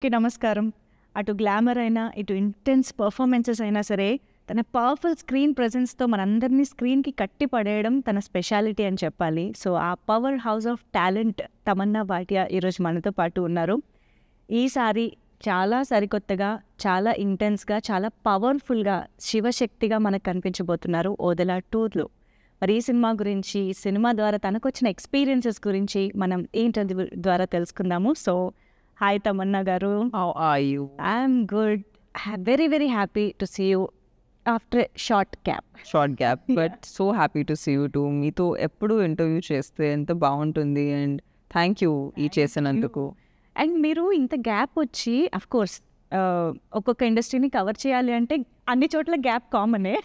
నమస్కారం. అటు గ్లామర్ అయినా, ఇటు ఇంటెన్స్ పర్ఫార్మెన్సెస్ అయినా సరే, తన పవర్‌ఫుల్ స్క్రీన్ ప్రెజెన్స్‌తో మనందరినీ స్క్రీన్‌కి కట్టి పడేయడం తన స్పెషాలిటీ అని చెప్పాలి. సో, ఆ power house of talent Tamannaah Bhatia ఈరోజు మనతో పాటు ఉన్నారు. ఈసారి చాలా సరికొత్తగా, చాలా ఇంటెన్స్‌గా, చాలా పవర్‌ఫుల్‌గా, శివశక్తిగా మనకు కనిపించబోతున్నారు 'ఓదెల 2'లో. మరి ఈ సినిమా గురించి, ఈ సినిమా ద్వారా తనకొచ్చిన ఎక్స్‌పీరియన్సెస్ గురించి మనం ఈ ఇంటర్వ్యూ ద్వారా తెలుసుకుందాము. సో, హాయ్ తమన్నా గారు. How are you? I'm good. Very very happy to see you after short gap. Short gap, but so happy to see you too. మీతో ఎప్పుడు ఇంటర్వ్యూ చేస్తే ఎంత బాగుంటుంది అండ్ థ్యాంక్ యూ ఈ చేసినందుకు. అండ్ మీరు ఇంత గ్యాప్ వచ్చి కోర్స్ ఒక్కొక్క ఇండస్ట్రీని కవర్ చేయాలి అంటే అన్ని చోట్ల గ్యాప్ కామనే.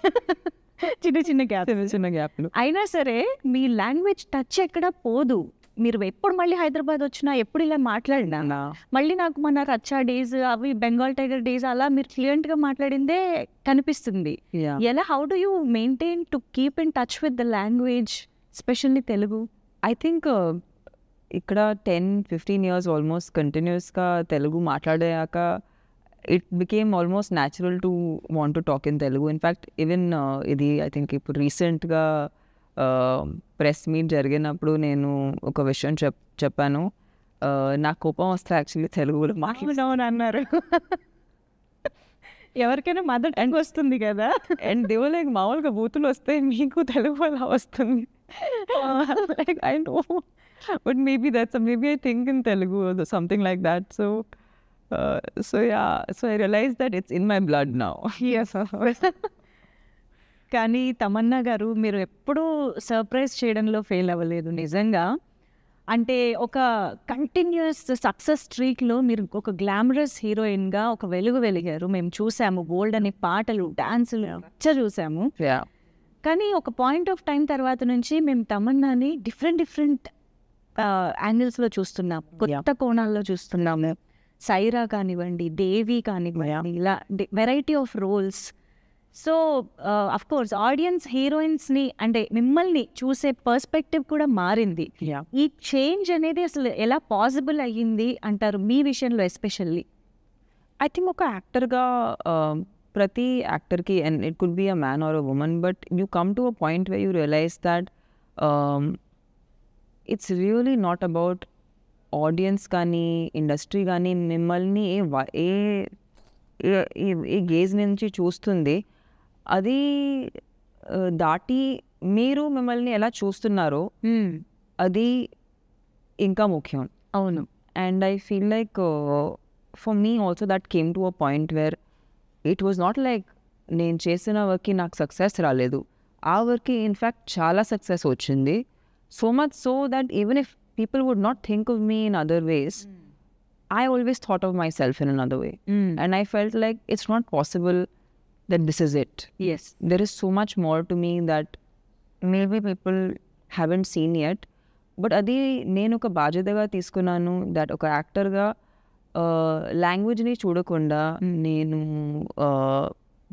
చిన్న చిన్న గ్యాప్, చిన్న చిన్న గ్యాప్లు. అయినా సరే మీ లాంగ్వేజ్ టచ్ ఎక్కడ పోదు. మీరు ఎప్పుడు మళ్ళీ హైదరాబాద్ వచ్చినా, ఎప్పుడు ఇలా మాట్లాడినా మళ్ళీ నాకు మన రచ్చా డేస్, అవి బెంగాల్ టైగర్ డేస్, అలా మీరు ఫ్లూయెంట్గా మాట్లాడిందే కనిపిస్తుంది. Yeah. ఎలా how do you maintain to keep in touch with the language, specially Telugu? I think ఇక్కడ 10-15 years ఆల్మోస్ట్ కంటిన్యూస్గా తెలుగు మాట్లాడాక it became almost natural to want to talk in Telugu. In fact even ఇది I think ఇప్పుడు రీసెంట్గా ప్రెస్ మీట్ జరిగినప్పుడు నేను ఒక విషయం చెప్పాను. నాకు కోపం వస్తే యాక్చువల్లీ తెలుగులో అవునవును అన్నారు. ఎవరికైనా మదర్ టంగ్ వస్తుంది కదా. అండ్ దేవో లైక్ మామూలుగా బూతులు వస్తే మీకు తెలుగు అలా వస్తుంది. Like I know but maybe I think in Telugu something like that. So I realize that it's in my blood now. కానీ తమన్నా గారు, మీరు ఎప్పుడూ సర్ప్రైజ్ చేయడంలో ఫెయిల్ అవ్వలేదు నిజంగా. అంటే ఒక కంటిన్యూస్ సక్సెస్ స్ట్రీక్లో మీరు ఒక గ్లామరస్ హీరోయిన్గా ఒక వెలుగు వెలిగారు. మేము చూసాము బోల్డ్ అనే పాటలు, డాన్సులు చూసాము. కానీ ఒక పాయింట్ ఆఫ్ టైం తర్వాత నుంచి మేము తమన్నాని డిఫరెంట్ యాంగిల్స్లో చూస్తున్నాము, కొత్త కోణాల్లో చూస్తున్నాము. సైరా కానివ్వండి, దేవి కానివ్వండి, ఇలా variety of roles. So course audience హీరోయిన్స్ని అంటే మిమ్మల్ని చూసే పర్స్పెక్టివ్ కూడా మారింది. ఈ చేంజ్ అనేది అసలు ఎలా పాసిబుల్ అయ్యింది అంటారు మీ విషయంలో ఎస్పెషల్లీ? ఐ థింక్ ఒక యాక్టర్గా ప్రతి యాక్టర్కి, and it could be a man or a woman, but you come to a point where you realise that it's really not about audience కానీ ఇండస్ట్రీ కానీ మిమ్మల్ని ఏ గేజ్ నుంచి చూస్తుంది అది దాటి మీరు మిమ్మల్ని ఎలా చూస్తున్నారో అది ఇంకా ముఖ్యం. అవును. And I feel like for me also that came to a point where it was not like నేను చేసిన వర్క్కి నాకు సక్సెస్ రాలేదు. ఆ వర్క్కి ఇన్ఫ్యాక్ట్ చాలా సక్సెస్ వచ్చింది. So much so that even if people would not think of me in other ways, I always thought of myself in another way. And I felt like it's not possible that this is it. Yes. There is so much more to me that maybe people haven't seen yet. But adi nenu oka బాధ్యతగా తీసుకున్నాను that ఒక యాక్టర్గా లాంగ్వేజ్ని చూడకుండా నేను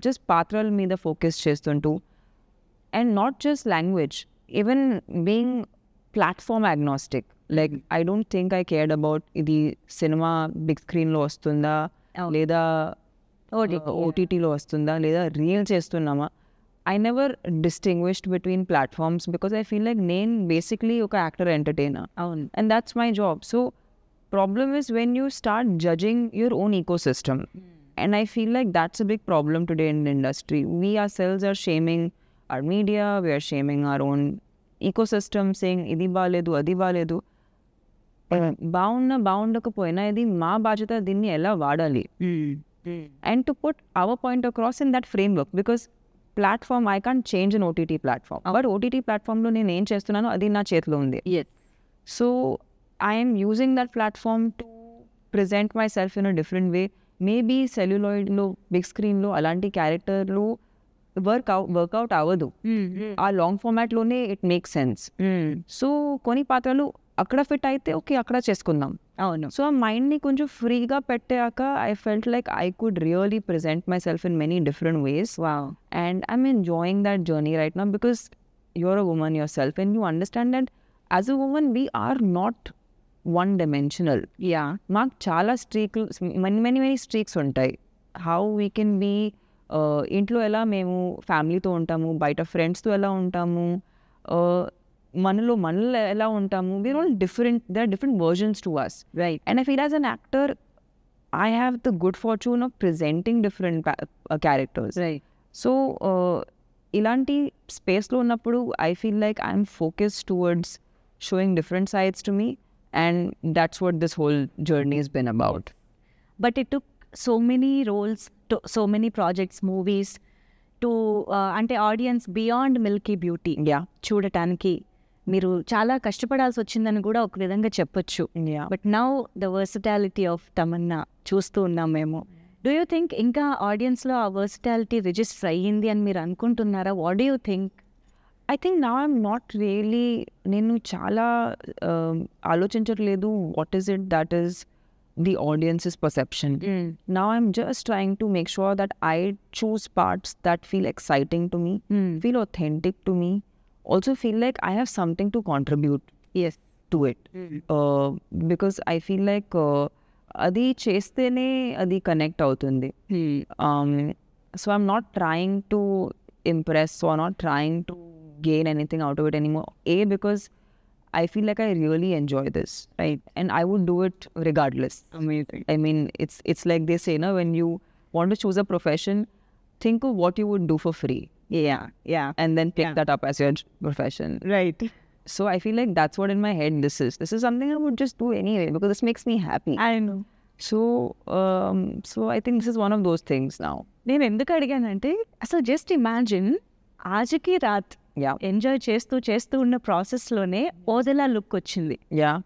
just పాత్రల మీద focus చేస్తుంటూ, and not just language, even being platform agnostic. Like I don't think I cared about ఇది సినిమా బిగ్ స్క్రీన్లో వస్తుందా లేదా ఓటీటీలో వస్తుందా లేదా రీల్ చేస్తున్నామా. I never distinguished between platforms because I feel like నేను బేసిక్లీ ఒక యాక్టర్ ఎంటర్టైనర్. అవును. And that's my job. So problem is when you start judging your own ecosystem. And I feel like that's a big problem today in the industry. We are selves are shaming our media, we are shaming our own ecosystem, saying ఇది బాలేదు అది బాలేదు. బాగుండకపోయినా ఇది మా బాధ్యత, దీన్ని ఎలా వాడాలి and to put our point across in that framework. Because platform I can't change in OTT platform, but OTT ప్లాట్ఫామ్లో నేను ఏం చేస్తున్నానో అది నా చేతిలో ఉంది. So I'm using that platform to present myself in a different way. Maybe సెల్యులాయిడ్లో big స్క్రీన్లో అలాంటి క్యారెక్టర్లు వర్కౌట్ అవ్వదు. ఆ లాంగ్ ఫార్మాట్లోనే ఇట్ మేక్ సెన్స్. సో కొన్ని పాత్రలు అక్కడ ఫిట్ అయితే ఓకే అక్కడ చేసుకుందాం. అవును. సో ఆ మైండ్ని కొంచెం ఫ్రీగా పెట్టాక I felt like I could really present myself in many different ways. And I'm enjoying that journey right now because you're a woman yourself and you understand that as a woman we are not one dimensional. Yeah మాకు చాలా స్ట్రీక్లు many streaks ఉంటాయి. How we can be ఇంట్లో ఎలా మేము ఫ్యామిలీతో ఉంటాము, బయట ఫ్రెండ్స్తో ఎలా ఉంటాము, మనలో ఎలా ఉంటాము, we're all different. They are different versions to us. Right and I feel as an actor I have the good fortune of presenting different characters. Right so ఇలాంటి స్పేస్లో ఉన్నప్పుడు I feel like I'm focused towards showing different sides to me, and that's what this whole journey has been about. But it took so many roles, to so many projects, movies to అంటే audience beyond Milky beauty Yeah. చూడటానికి మీరు చాలా కష్టపడాల్సి వచ్చిందని కూడా ఒక విధంగా చెప్పొచ్చు. Yeah. But now the versatility of Tamannaah చూస్తూ ఉన్నాం మేము. డూ యూ థింక్ ఇంకా ఆడియన్స్లో ఆ వర్సిటాలిటీ రిజిస్టర్ అయ్యింది అని మీరు అనుకుంటున్నారా? What do you think? I think now I'm not really, నేను చాలా ఆలోచించట్లేదు what is it that is the audience's perception. Now I'm just trying to make sure that I choose parts that feel exciting to me, feel authentic to me, also feel like I have something to contribute as to it. Because I feel like అది చేస్తేనే అది connect అవుతుంది. So I'm not trying to impress or not trying to gain anything out of it anymore. Because I feel like I really enjoy this, right? And I would do it regardless. Amazing. I mean, it's like they say, when you want to choose a profession, think of what you would do for free yeah yeah and then pick Yeah. that up as your profession. Right. So I feel like that's what in my head this is. This is something I would just do anyway because this makes me happy. I know. So I think this is one of those things now. నేను ఎందుకు అడిగానంటే అసలు just imagine ఆజకి రాత్ Yeah. Enjoy చేస్తూ ఉన్న ప్రాసెస్లోనే Odela look వచ్చింది. Yeah.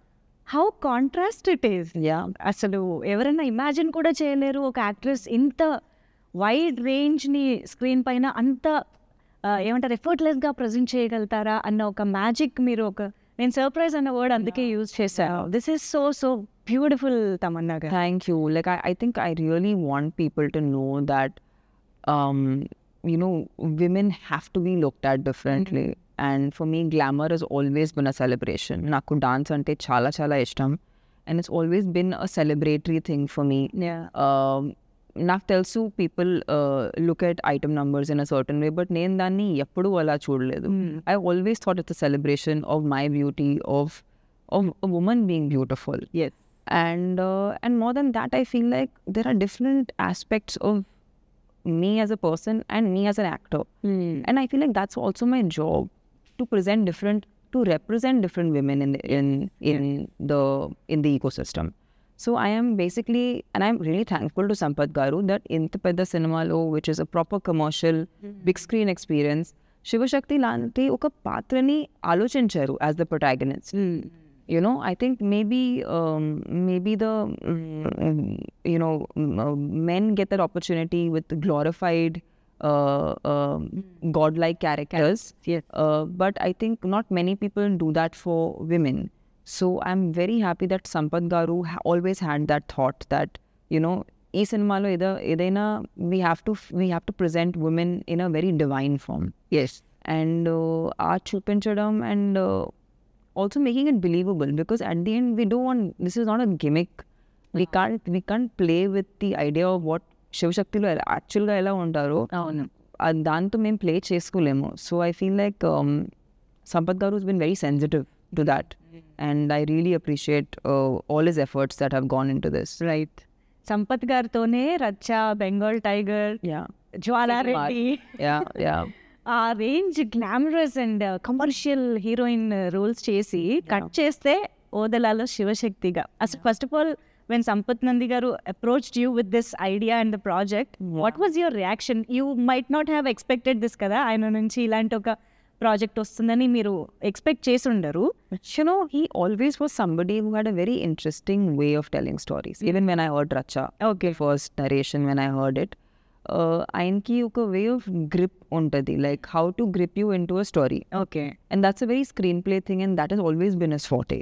How contrast it is. Yeah. అసలు ఎవరైనా imagine కూడా చేయలేరు ఒక యాక్ట్రెస్ ఇంత వైడ్ రేంజ్ని స్క్రీన్ పైన అంత ఏమంటారు ఎఫర్ట్లెస్గా ప్రజెంట్ చేయగలుగుతారా అన్న ఒక మ్యాజిక్ మీరు నేను సర్ప్రైజ్ అన్న వర్డ్ అందుకే యూజ్ చేశాను. This is so beautiful Tamannaah గారు. Thank you. Like, I think I really want people to know that, women have to be looked at differently. And for me, glamour has always been a celebration. Naku dance ante chala chala ishtam. And it's always been a celebratory thing for me. నాకు తెలుసు people look at item numbers in a certain way, but నేను దాన్ని ఎప్పుడూ అలా చూడలేదు. I always thought it's a celebration of my beauty, of a woman being beautiful. Yes. And more than that, I feel like there are different aspects of me as a person and me as an actor. And I feel like that's also my job, to represent different women in the ecosystem. So I am basically, and I'm really thankful to Sampath Garu that Inta Pedda Cinemalo, which is a proper commercial big screen experience, Shivashakti lanti oka patrani alochincharu as the protagonist. I think maybe the men get that opportunity with glorified godlike characters. Yes. But I think not many people do that for women. So I'm very happy that Sampath Garu always had that thought that, ee cinemalo edaina we have to present women in a very divine form. Yes. And art chupinchadam and also making it believable, because at the end this is not a gimmick. We can't play with the idea of what Shivashakti lo actually ga ela untaro. అవును. దాంతో మేము play చేసుకోలేము. So I feel like Sampath Garu has been very sensitive to that. And I really appreciate all his efforts that have gone into this. Right. Sampath గారితోనే రచ్చా, Bengal tiger, Yeah. Jwala Reddy, Yeah. ఆ range glamorous and commercial heroine roles చేసి cut చేస్తే ఓదలాలో శివశక్తిగా. అసలు first of all when Sampath Nandi గారు approached you with this idea and the project, what was your reaction? You might not have expected this కదా, ఆయన నుంచి ఇలాంటి ఒక ప్రాజెక్ట్ వస్తుందని మీరు ఎక్స్పెక్ట్ చేసి ఉండరు. He always was somebody who had a very interesting way of telling stories. Even when I heard Racha, first narration, when I heard it, ఆయనకి ఒక వే ఆఫ్ గ్రిప్ ఉంటుంది, like how to grip you in to a story. Okay. And that's a very screenplay thing, and that has always been his forte.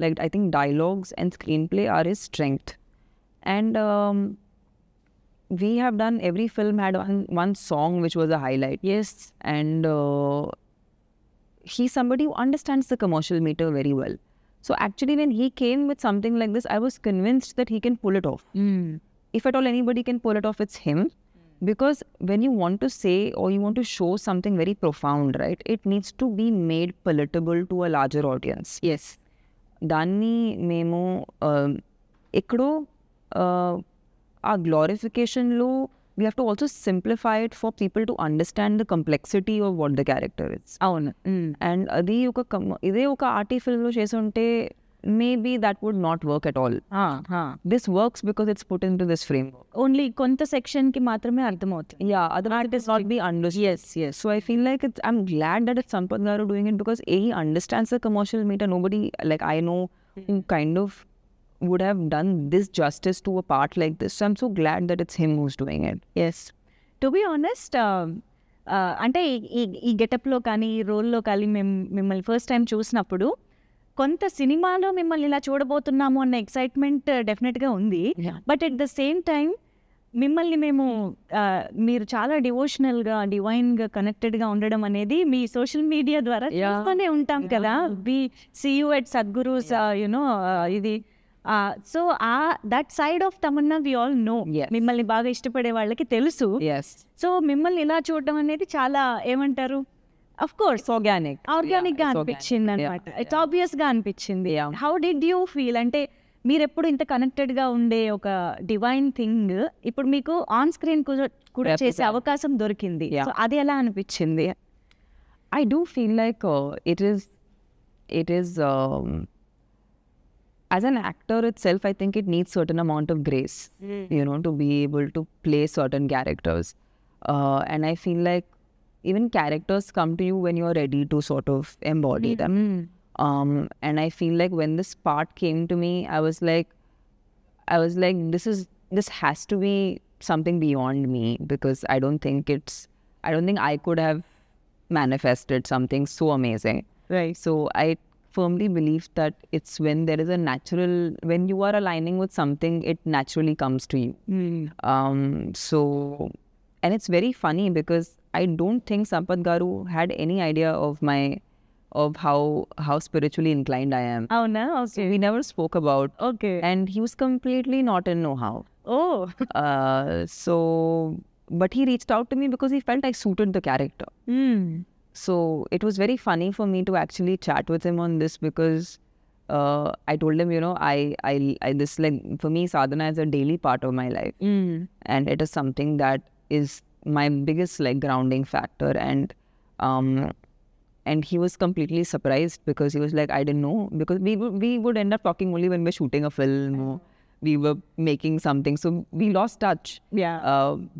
Like, I think dialogues and screenplay are his strength. And we have done, every film had one song which was a highlight. Yes. And he's somebody who understands the commercial meter very well. So actually when he came with something like this, I was convinced that he can pull it off. If at all anybody can pull it off, it's him. Because when you want to say or you want to show something very profound, right, it needs to be made palatable to a larger audience. Yes దాన్ని మేము ఎక్కడో ఆ గ్లోరిఫికేషన్లో we have to also simplify it for people to understand the complexity of what the character it's. అవును. And అది ఇదే ఒక arty ఫిల్మ్లో చేసి ఉంటే maybe that would not work at all. This works because it's put into this framework. Only కొంత సెక్షన్కి మాత్రమే అర్థమవుతుంది. Yeah, otherwise it is not be understood. Yes. So I feel like I'm glad that it's Sampath Garu doing it because he understands the commercial meter. Nobody like I know who kind of would have done this justice to a part like this. So I'm so glad that it's him who's doing it. Yes to be honest, అంటే ఈ గెటప్లో కానీ ఈ రోల్లో కానీ మిమ్మల్ని first time చూసినప్పుడు కొంత సినిమాలో మిమ్మల్ని ఇలా చూడబోతున్నాము అన్న ఎక్సైట్మెంట్ డెఫినెట్గా ఉంది. Yeah. But at the same time మిమ్మల్ని మేము మీరు చాలా డివోషనల్గా డివైన్గా కనెక్టెడ్గా ఉండడం అనేది మీ సోషల్ మీడియా ద్వారా చూస్తూనే ఉంటాం కదా. We see you at Sadhguru's you know ఇది. So that side of Tamannaah we all know. Yes. మిమ్మల్ని బాగా ఇష్టపడే వాళ్ళకి తెలుసు. Yes. సో మిమ్మల్ని ఇలా చూడడం అనేది చాలా ఏమంటారు, of course It's organic. Organic గా Yeah, it's అనిపించింది organic. అనమాట. Yeah, ఇట్స్ ఆబ్వియస్ గా అనిపించింది. Yeah. How did you feel? అంటే మీరు ఎప్పుడు ఇంత కనెక్టెడ్ గా ఉండే ఒక డివైన్ థింగ్ ఇప్పుడు మీకు ఆన్ స్క్రీన్ కూడా చేసే Represent. అవకాశం దొరికింది. Yeah. సో అది ఎలా అనిపించింది? I do feel like it is as an actor itself, I think it needs certain amount of grace, you know, to be able to play certain characters. And I feel like even characters come to you when you're ready to sort of embody them. And I feel like when this part came to me, I was like, this has to be something beyond me because I don't think I could have manifested something so amazing. Right. So I firmly believe that it's when there is a natural, when you are aligning with something, it naturally comes to you. So, and it's very funny because I don't think Sampath Garu had any idea of how spiritually inclined I am. అవునా? So okay. we never spoke about, okay. and he was completely not in know-how. Oh So, but he reached out to me because he felt I suited the character. So it was very funny for me to actually chat with him on this because I told him, you know, I this like for me sadhana is a daily part of my life, and it is something that is my biggest like grounding factor. And he was completely surprised because he was like, I didn't know, because we would end up talking only when we're shooting a film or we were making something, so we lost touch. Yeah.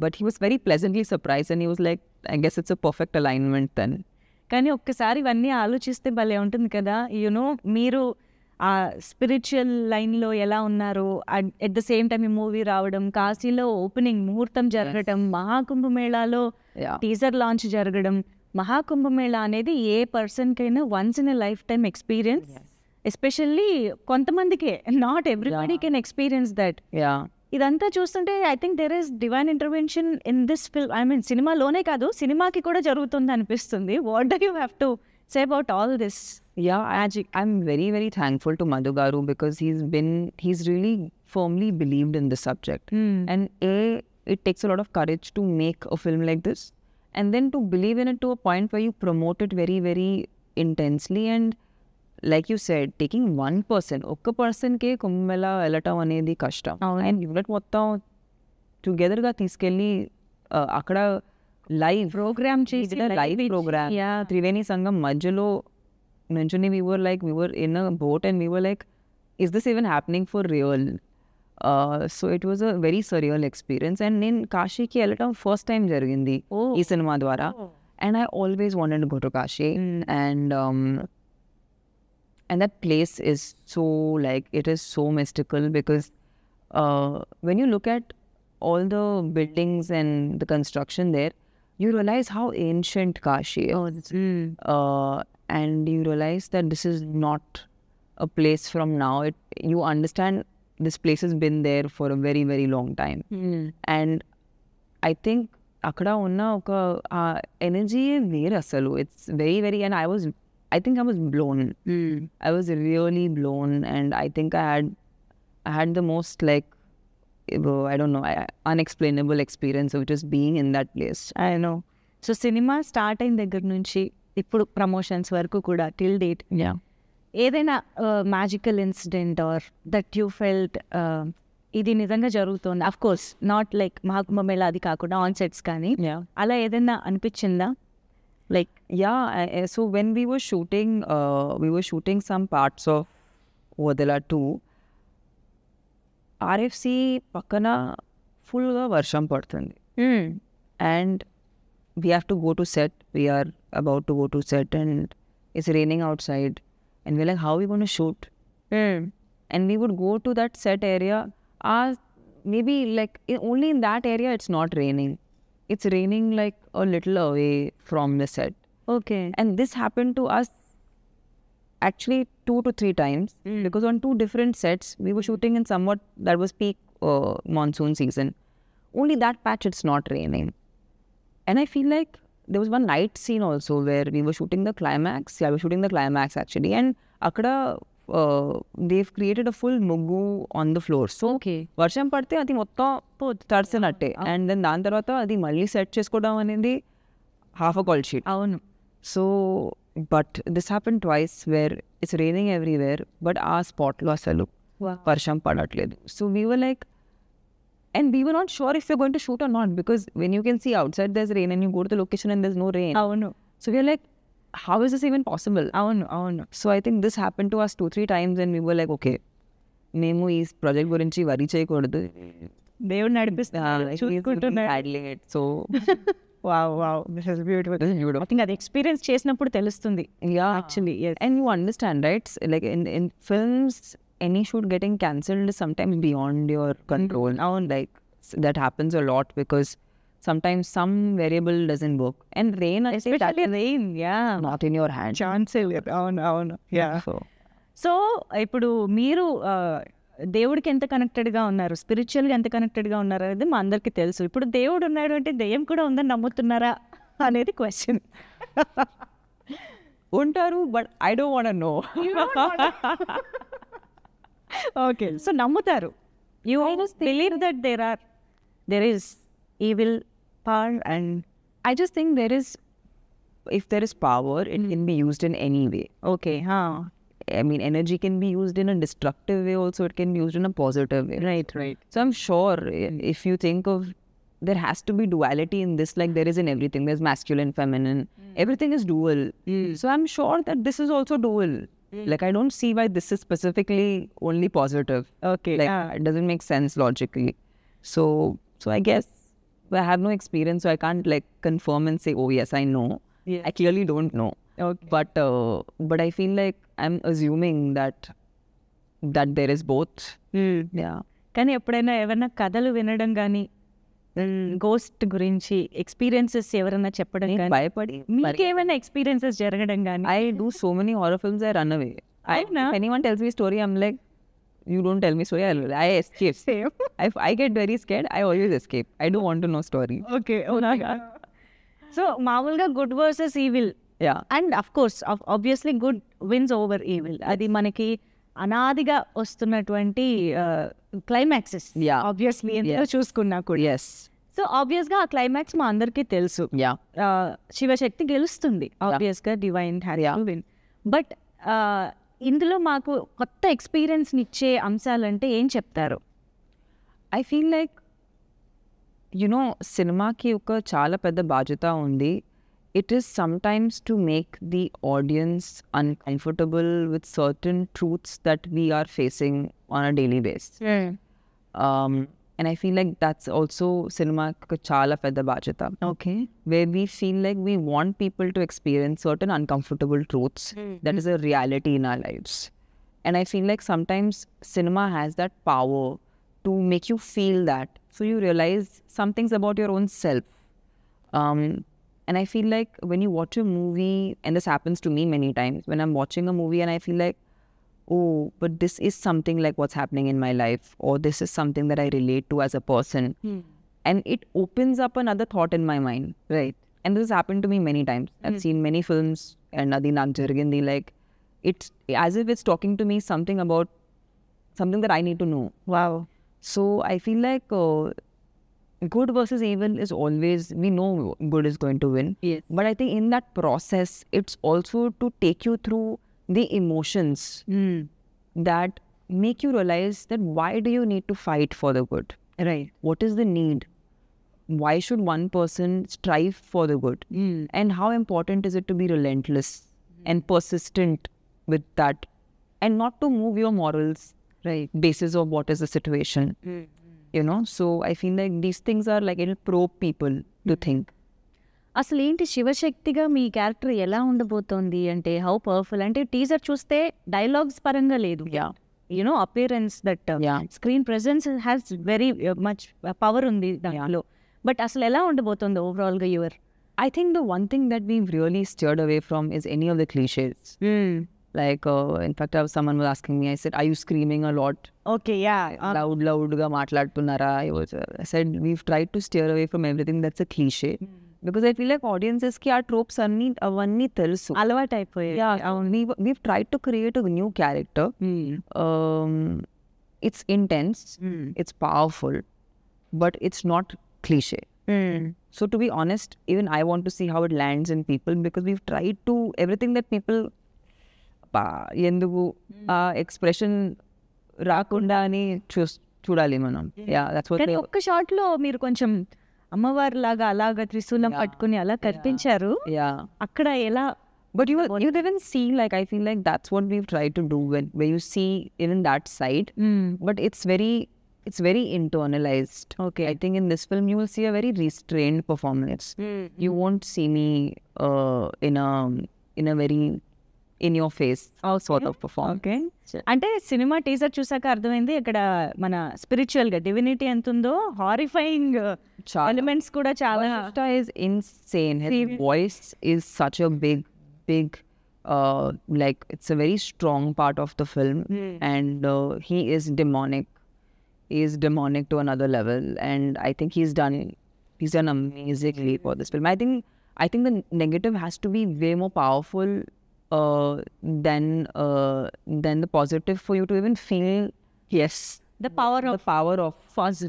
But he was very pleasantly surprised and he was like, I guess it's a perfect alignment then. కానీ ఒక్కసారి ఇవన్నీ ఆలోచిస్తే భలే ఉంటుంది కదా. You know మీరు ఆ spiritual లైన్లో ఎలా ఉన్నారు, అట్ ద సేమ్ టైం ఈ మూవీ రావడం, కాశీలో ఓపెనింగ్ ముహూర్తం జరగడం, మహాకుంభమేళాలో Yeah. టీజర్ లాంచ్ జరగడం. మహాకుంభమేళా అనేది ఏ పర్సన్కైనా once in a lifetime experience. Especially కొంతమందికే, not everybody can experience that. Yeah. ఇదంతా చూస్తుంటే I think there is divine intervention in this film. I mean సినిమాలోనే కాదు, సినిమాకి కూడా జరుగుతుంది అనిపిస్తుంది. What do you have to say about all this? Yeah, I'm very, very thankful to Madhu Garu because he's really firmly believed in this subject. And it takes a lot of courage to make a film like this. And then to believe in it to a point where you promote it very, very intensely. And like you said, taking one person, ఒక్క పర్సన్కే కుంభమేళా వెళ్ళటం అనేది కష్టం. And unit మొత్తం టుగెదర్గా తీసుకెళ్ళి అక్కడ live programme చేసి live programme Triveni సంఘం మధ్యలో నుంచుని we were in a boat and we were like, is this even happening for real? So it was a very surreal experience. And నేను కాశీకి వెళ్ళటం ఫస్ట్ టైం జరిగింది ఈ సినిమా ద్వారా. And I always wanted to go to Kashi. And that place is so like, it is so mystical because when you look at all the buildings and the construction there, you realize how ancient Kashi is. And you realize that this is not a place from now. You understand this place has been there for a very, very long time. And I think అక్కడ ఉన్న ఒక energy వేరు అసలు. It's very very, and I think I was blown. I was really blown, and I think I had the most like I don't know, unexplainable experience of just being in that place. I know. So cinema start అయిన దగ్గర నుంచి ఇప్పుడు promotions వరకు కూడా till date Yeah. ఏదైనా magical incident or that you felt ఇది నిజంగా జరుగుతుంది, of course not like Maha Kumbh Mela అది కాకుండా ఆన్ సెట్స్ కానీ Yeah. అలా ఏదైనా అనిపించిందా? Like Yeah, so when we were shooting some parts of Odala 2, RFC పక్కన ఫుల్గా వర్షం పడుతుంది, and we have to go to set. We are about to go to set and it's raining outside, and we're like, how are we going to shoot? And we would go to that set area. Maybe like only in that area it's not raining. It's raining like a little away from the set. Okay. And this happened to us actually 2 to 3 times, because on 2 different sets we were shooting in somewhat that was peak monsoon season. Only that patch it's not raining. And I feel like there was one night scene also where we were shooting the climax. Yeah, we were shooting the climax actually. And akada they've created a full muggu on the floor. So okay. వర్షం పడితే అది మొత్తం తడిసినట్టే. And then దాని తర్వాత అది మళ్ళీ set చేసుకోవడం అనేది హాఫ్ అ కాల్ షీట్. అవును. So, but this happened twice where it's raining everywhere, but our spot lo asalu varsham padatledu. So we were like, and we were not sure if we're going to shoot or not, because when you can see outside there's rain and you go to the location and there's no rain. అవును. So we were like, how is this even possible? అవును. అవును. So I think this happened to us 2-3 times, and we were like, okay, మేము ఈ project గురించి worry చేయకూడదు. దేవుడు నడిపిస్తున్నారు, చూసుకుంటున్నారు. Handling it. So wow wow, this is beautiful. I think అది ఎక్స్పీరియన్స్ చేసినప్పుడు తెలుస్తుంది. Yeah, actually, yes. And you understand, right? Like in films, any shoot getting cancelled is sometimes beyond your control. Like that happens a lot because sometimes some variable doesn't work. And rain, I say that especially rain. Yeah, not in your hands. ఛాన్సే లేదు. అవును. అవును. Yeah. So so ఇప్పుడు మీరు దేవుడికి ఎంత కనెక్టెడ్గా ఉన్నారు, స్పిరిచువల్గా ఎంత కనెక్టెడ్గా ఉన్నారు అనేది మా అందరికీ తెలుసు. ఇప్పుడు దేవుడు ఉన్నాడు అంటే దెయ్యం కూడా ఉందని నమ్ముతున్నారా అనేది క్వశ్చన్. ఉంటారు, but I don't want to know. Okay. So నమ్ముతారు. You believe that there is evil power, and I just think if there is power, it can be used in any way. Okay. I mean, energy can be used in a destructive way also, it can be used in a positive way. Right. Right. So I'm sure if you think of, there has to be duality in this, like there is in everything. There's masculine, feminine, everything is dual. So I'm sure that this is also dual. Like I don't see why this is specifically only positive. Okay. Like it doesn't make sense logically. So I guess I have no experience, so I can't like confirm and say, oh yes, I know. Yes. I clearly don't know. Okay. But I feel like I'm assuming that there is both. Yeah. కానీ ఎప్పుడైనా ఏమైనా కథలు వినడం కానీ, ghost గురించి experiences ఎవరైనా చెప్పడం కానీ, భయపడి మీకేమైనా ఎక్స్పీరియన్సెస్ జరగడం కానీ? I do so many horror films, I run away. Avuna? If anyone tells me a story, I'm like, you don't tell me story, I escape. Same. If I get very scared, I always escape. I don't want to know story. Okay. So మామూలుగా good versus evil, Yeah. And of course obviously good wins over evil, అది మనకి అనాదిగా వస్తున్నటువంటి climaxes. Yeah. Obviously ఎందులో చూసుకున్నా కూడా. Yes. So ఆబ్వియస్గా ఆ క్లైమాక్స్ మా అందరికీ తెలుసు. Yeah. శివశక్తి గెలుస్తుంది, ఆబ్వియస్గా divine has to win. But ఇందులో మాకు కొత్త ఎక్స్పీరియన్స్ని ఇచ్చే అంశాలంటే ఏం చెప్తారు? I feel like, you know, సినిమాకి ఒక చాలా పెద్ద బాధ్యత ఉంది. It is sometimes to make the audience uncomfortable with certain truths that we are facing on a daily basis. And I feel like that's also cinema ka chala pedda bajata. Okay. Where we feel like we want people to experience certain uncomfortable truths that is a reality in our lives. And I feel like sometimes cinema has that power to make you feel that. So you realize some things about your own self. And I feel like when you watch a movie, and this happens to me many times, when I'm watching a movie and I feel like, oh, but this is something like what's happening in my life, or this is something that I relate to as a person. And it opens up another thought in my mind. Right. And this has happened to me many times. I've seen many films and adi nak jarigindi, like it's as if it's talking to me something about something that I need to know. Wow. So I feel like good versus evil is always, we know good is going to win. Yes. But I think in that process, it's also to take you through the emotions that make you realize that why do you need to fight for the good? Right. What is the need? Why should one person strive for the good? And how important is it to be relentless and persistent with that, and not to move your morals Right. basis of what is the situation, you know? So I feel like these things are like, it'll probe people to think. అసలు ఏంటి శివశక్తిగా మీ character ఎలా ఉండబోతోంది అంటే how powerful అంటే teaser చూస్తే dialogues పరంగా లేదు Yeah. You know appearance that Yeah. Screen presence has very much power ఉంది దాంట్లో బట్ అసలు ఎలా ఉండబోతోంది ఓవరాల్ గా your I think the one thing that we've really steered away from is any of the cliches. Like, in fact, someone was asking me, I said, are you screaming a lot? Okay yeah Loud ga maatladutunnara? I said, we've tried to steer away from everything that's a cliche. Because I feel like audiences ki aa tropes avanni telusu. అలవాటు అయిపోయాయి Yeah, we've tried to create a new character. It's intense, it's powerful, but it's not cliche. So to be honest, even I want to see how it lands in people, because we've tried to, everything that people ఎందుకు ఆ expression రాకుండా అని చూడాలి మనం. Yeah, that's what కానీ ఒక్క shot లో మీరు కొంచెం అమ్మవారి లాగా అలాగా త్రిశూలం పట్టుకుని అలా కనిపించారు. Yeah. అక్కడ ఎలా But you even see, like, I feel like that's what we've tried to do where you see even that side. But it's very internalized. Okay. I think in this film you will see a very restrained performance. You won't see me in a very in your face sort of performance. Okay అంటే cinema teaser చూసాక అర్థమైంది ఇక్కడ మన spiritual గా divinity ఎంత ఉందో, horrifying elements కూడా చాలా. Vashishta is insane. His voice is such a big like, it's a very strong part of the film. And he is demonic. He is demonic to another level, and I think he's done amazingly for this film. I think the negative has to be way more powerful than the positive for you to even feel, yes, The power of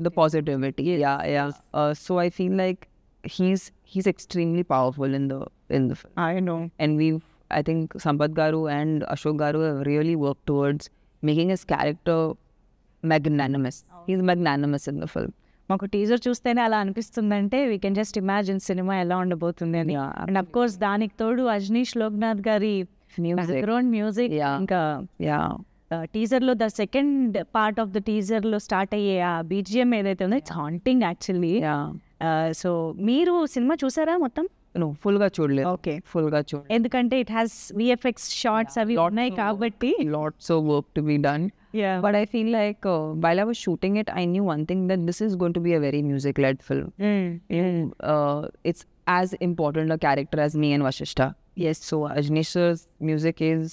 the positivity. Yeah. So I feel like he's extremely powerful in the film. I know. And I think Sampath Garu and Ashok Garu have really worked towards making his character magnanimous. He's magnanimous in the film. మాకు teaser చూస్తేనే అలా అనిపిస్తుందంటే we can just imagine cinema ఎలా ఉండబోతుంది అని. Yeah, and of course దానికి తోడు అజనీష్ లోక్నాథ్ గారి బ్యాక్గ్రౌండ్ మ్యూజిక్, ఇంకా టీజర్ లో the second part of the teaser లో స్టార్ట్ అయ్యే ఆ బీజిఎం ఏదైతే ఉందో ఇట్స్ హాంటింగ్ యాక్చువల్లీ. సో మీరు సినిమా చూసారా మొత్తం? No, full ga చూడలేదు. ఓకే, full ga చూడలేదు. ఎందుకంటే ఇట్ హ్యాస్ విఎఫ్ఎక్స్ షార్ట్స్ అవి ఉన్నాయి కాబట్టి. Lots of work to be done. Yeah. But I feel like while I was shooting it, I knew one thing, that this is going to be a very music-led film. It's as important a character as me and Vashishta. Yes. So Ajnesh's music is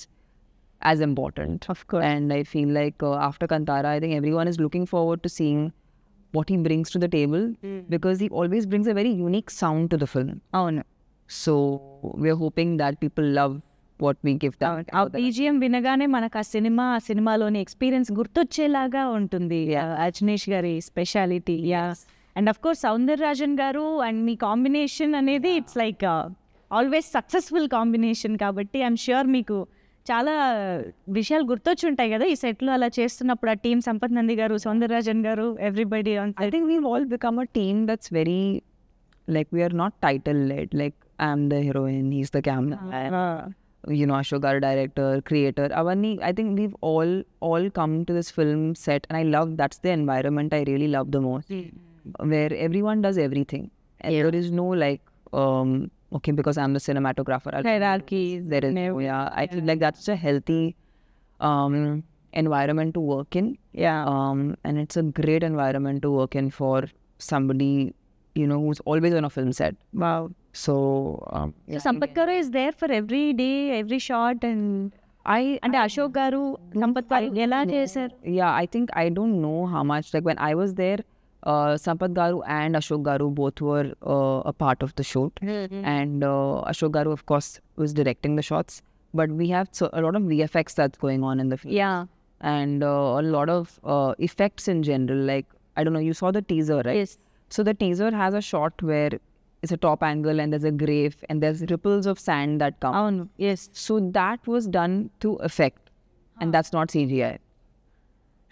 as important. Of course. And I feel like after Kantara, I think everyone is looking forward to seeing what he brings to the table, because he always brings a very unique sound to the film. అవును. So we're hoping that people love what we give them. ఆ BGM వినగానే మనకు ఆ సినిమాలోని experience గుర్తొచ్చేలాగా ఉంటుంది. అజనీష్ గారి speciality. And of course Soundararajan గారు and me combination అనేది it's like always successful combination కాబట్టి ఐఎమ్ ష్యూర్ మీకు చాలా విషయాలు గుర్తొచ్చి ఉంటాయి కదా ఈ సెట్లో అలా చేస్తున్నప్పుడు. ఆ టీం సంపత్ నంది గారు, సౌందరరాజన్ గారు, everybody. I think we've all become a team that's very, like, we are not title led. Like, I'm the heroine, he's the camera, you know, Ashok Garu director, creator. Avanni, I think we've all come to this film set, and I love, that's the environment I really love the most, where everyone does everything, and there is no like okay, because I'm the cinematographer, Hierarchy. There is I feel like that's a healthy environment to work in. And it's a great environment to work in for somebody, you know, who's always on a film set. Wow. So Sampath garu is there for every day, every shot. And అంటే అశోక్ గారు, సంపత్ గారు ఎలా చేశారు? I think I don't know how much, like, when I was there, Sampath Garu and Ashok Garu both were a part of the shoot. And Ashok Garu, of course, was directing the shots. But we have a lot of VFX that's going on in the film. Yeah. And a lot of effects in general. Like, I don't know, you saw the teaser, right? Yes. So the teaser has a shot where it's a top angle and there's a grave and there's ripples of sand that come. అవును. Yes. So that was done through effect. And that's not CGI.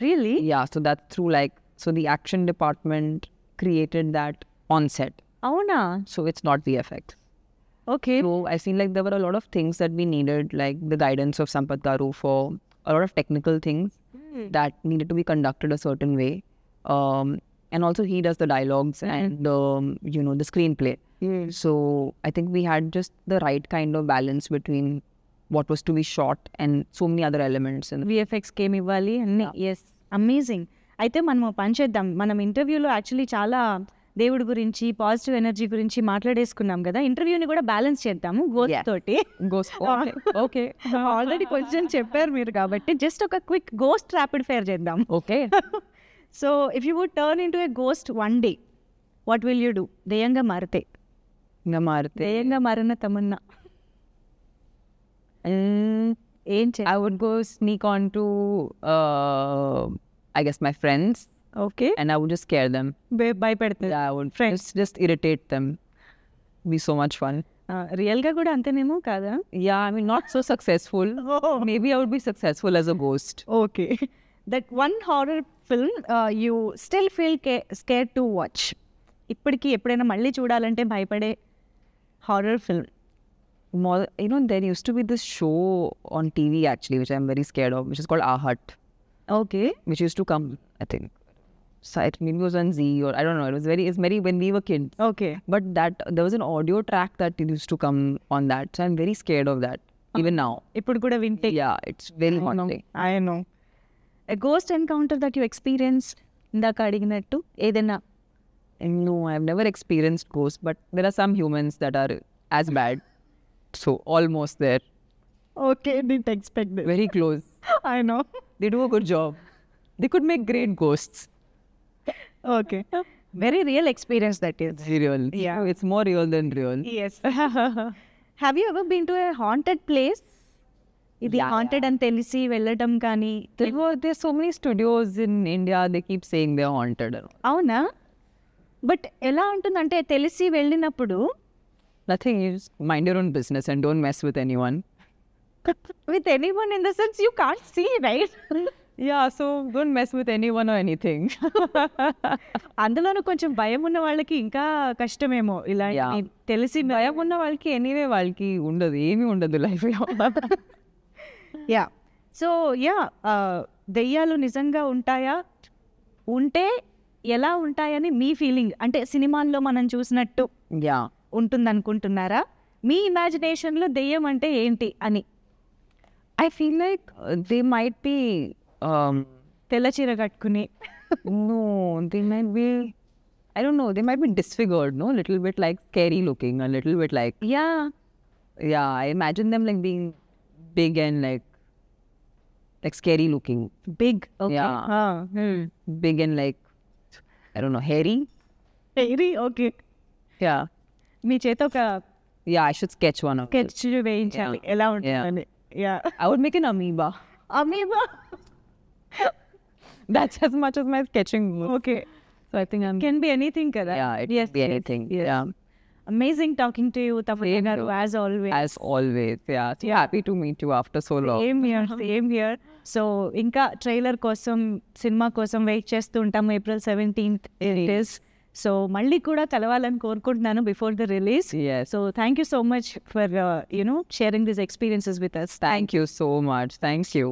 Really? Yeah, so that's through like, so the action department created that on set. అవునా? So it's not VFX. Okay. So I feel like there were a lot of things that we needed, like the guidance of Sampath Garu for a lot of technical things that needed to be conducted a certain way. And also he does the dialogues and, you know, the screenplay. So I think we had just the right kind of balance between what was to be shot and so many other elements. And విఎఫ్ఎక్స్కి ఏమి ఇవ్వాలి అన్నీ. Yes, amazing. అయితే మనం పని చేద్దాం. మనం ఇంటర్వ్యూలో యాక్చువల్లీ చాలా దేవుడి గురించి, పాజిటివ్ ఎనర్జీ గురించి మాట్లాడేసుకున్నాం కదా. ఇంటర్వ్యూని కూడా బ్యాలెన్స్ చేద్దాము గోస్ట్ Yeah. తోటి. Ghost. Okay. ఆల్రెడీ కొంచెం చెప్పారు మీరు కాబట్టి జస్ట్ ఒక క్విక్ గోస్ట్ ర్యాపిడ్ ఫైర్ చేద్దాం. Okay. So if you would turn into a ghost one day, what will you do? దెయ్యంగా మారితే. Namarate. దెయ్యంగా మారిన తమన్నా ఏం చే I would go sneak on to, I guess, my friends, okay. and I would just scare them. భయపెడుతుంది. Yeah, I would Friends. just irritate them. Be so much fun. రియల్గా కూడా అంతేనేమో కాదా? Yeah, I mean, not so successful. Maybe I would be successful as a ghost. Okay. That one horror film you still feel scare to watch. ఇప్పటికీ ఎప్పుడైనా మళ్ళీ చూడాలంటే భయపడే horror film. More, you know, there used to be this show on TV actually, which I'm very scared of, which is called Our Hut, okay. which used to come, I think, so it maybe was on Z or I don't know. It's very when we were kids. Okay. But that there was an audio track that used to come on that, so I'm very scared of that even now. ఇప్పుడు కూడా వింటే. Yeah, it's very haunting. I know. A ghost encounter that you experience, ఇందాక అడిగినట్టు ఏదైనా. No, I've never experienced ghosts, but there are some humans that are as bad. So almost there, okay. Did expect this. very close. I know. They do a good job. They could make great ghosts. Okay. Very real experience that is. Very real. Yeah. It's more real than real. Yes. Have you ever been to a haunted place? ఇది Yeah, haunted అని తెలిసి వెళ్ళటం కానీ. There's so many studios in India. They keep saying they're haunted. అవునా? But ఎలా ఉంటుందంటే తెలిసి వెళ్ళినప్పుడు Nothing. You just mind your own business and don't mess with anyone. With anyone in the sense you can't see, right? Yeah, so don't mess with anyone or anything. అందులోనూ కొంచెం భయం ఉన్న వాళ్ళకి ఇంకా కష్టమేమో ఇలా Yeah. తెలిసి. భయం ఉన్న వాళ్ళకి ఎనీవే వాళ్ళకి ఉండదు, ఏమీ ఉండదు లైఫ్లో. యా. సో యా, దెయ్యాలు నిజంగా ఉంటాయా? ఉంటే ఎలా ఉంటాయని మీ ఫీలింగ్? అంటే సినిమాల్లో మనం చూసినట్టు Yeah. ఉంటుందనుకుంటున్నారా? మీ ఇమాజినేషన్లో దెయ్యం అంటే ఏంటి అని? I feel like they might be, తెల్ల చీర కట్టుకుని. no, they might be, I don't know, they might be disfigured, no? Little bit like scary looking, a little bit like, yeah. yeah, I imagine them like being big and like scary looking. Big. Yeah. Big and like, I don't know, hairy? Okay. Yeah. మీ చేత ఒక Yeah, I should sketch one of it. Sketch వేయించాలి ఎలా ఉంటుందని. Yeah. I would make an amoeba. Amoeba. That's as much as my sketching goes. Okay. So I think I'm, can be anything కదా. yeah, it can be anything. Yeah. Amazing talking to you Tamannaah Same garu, here. As always. As always, yeah. So happy to meet you after so long. Same here. So ఇంకా trailer కోసం, cinema కోసం wait చేస్తూ ఉంటాము. April 17th it is. So మళ్ళీ కూడా కలవాలని కోరుకుంటున్నాను before the release. Yes. So thank you so much for sharing these experiences with us. Thank you so much. Thank you.